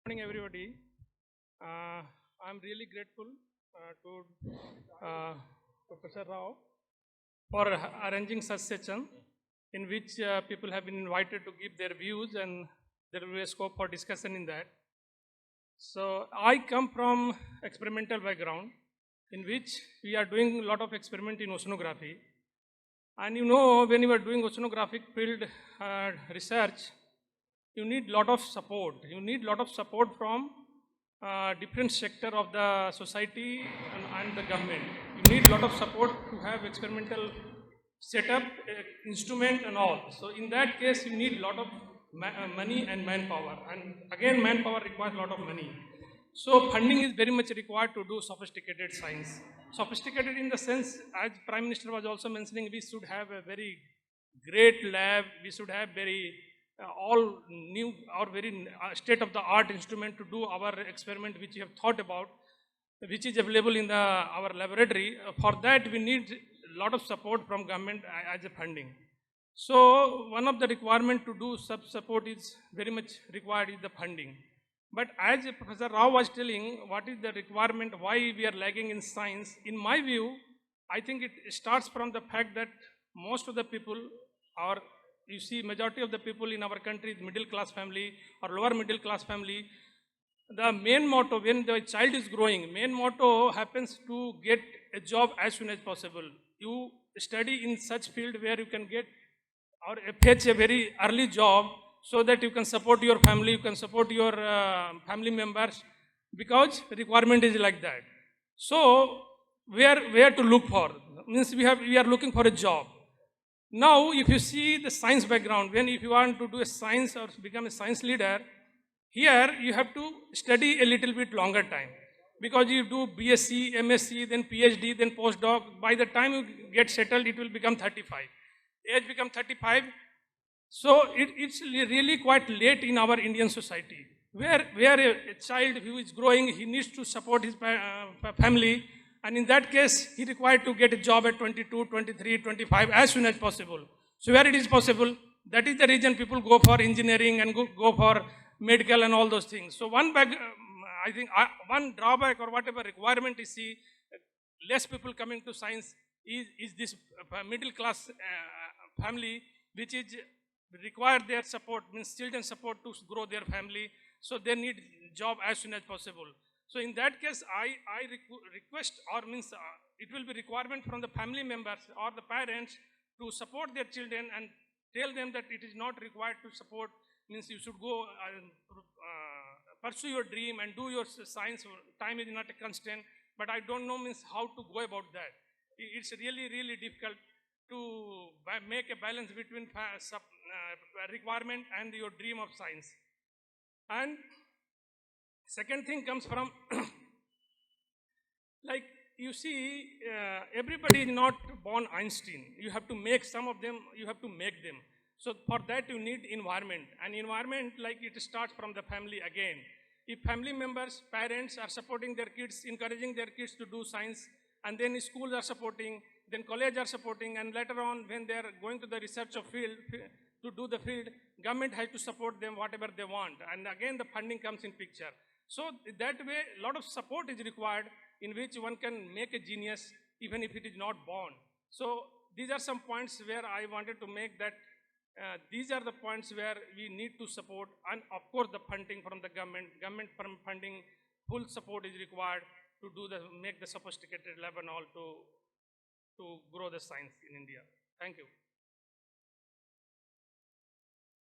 Morning, everybody. I'm really grateful to Professor Rao for arranging such session in which people have been invited to give their views, and there will be a scope for discussion in that. So I come from experimental background in which we are doing a lot of experiment in oceanography. And when you are doing oceanographic field research, you need lot of support. You need lot of support from different sector of the society and the government. You need lot of support to have experimental setup, instrument and all. So in that case, you need lot of money and manpower. And again, manpower requires a lot of money. So funding is very much required to do sophisticated science. Sophisticated in the sense, as Prime Minister was also mentioning, we should have a very great lab. We should have very all new or very state-of-the-art instrument to do our experiment which we have thought about, which is available in our laboratory. For that, we need a lot of support from government as a funding. So one of the requirement to do such support is very much required is the funding. But as Professor Rao was telling, what is the requirement, why we are lagging in science? In my view, I think it starts from the fact that most of the people are, you see, majority of the people in our country is middle class family or lower middle class family. The main motto when the child is growing, main motto happens to get a job as soon as possible. You study in such field where you can get or fetch a very early job so that you can support your family, you can support your family members, because requirement is like that. So where to look for? Means we are looking for a job. Now, if you see the science background, if you want to do a science or become a science leader, here you have to study a little bit longer time, because you do BSc, MSc, then PhD, then postdoc. By the time you get settled, it will become 35. Age become 35. So it's really quite late in our Indian society, where a child who is growing, he needs to support his family. And in that case, he required to get a job at 22, 23, 25 as soon as possible. So where it is possible, that is the reason people go for engineering and go for medical and all those things. So I think one drawback or whatever requirement is see, less people coming to science is this middle class family, which is require their support, means children support to grow their family. So they need job as soon as possible. So in that case, I request, or means it will be requirement from the family members or the parents to support their children and tell them that it is not required to support, means you should go pursue your dream and do your science. Time is not a constraint, but I don't know means how to go about that. It's really, really difficult to make a balance between requirement and your dream of science. And second thing comes from, like you see, everybody is not born Einstein. You have to make some of them, you have to make them. So for that you need environment. And environment, like it starts from the family again. If family members, parents are supporting their kids, encouraging their kids to do science, and then schools are supporting, then college are supporting, and later on when they are going to the research of field, to do the field, government has to support them whatever they want. And again the funding comes in picture. So that way, a lot of support is required in which one can make a genius even if it is not born. So these are some points where I wanted to make that these are the points where we need to support, and of course the funding from the government funding, full support is required to make the sophisticated lab and all to grow the science in India. Thank you.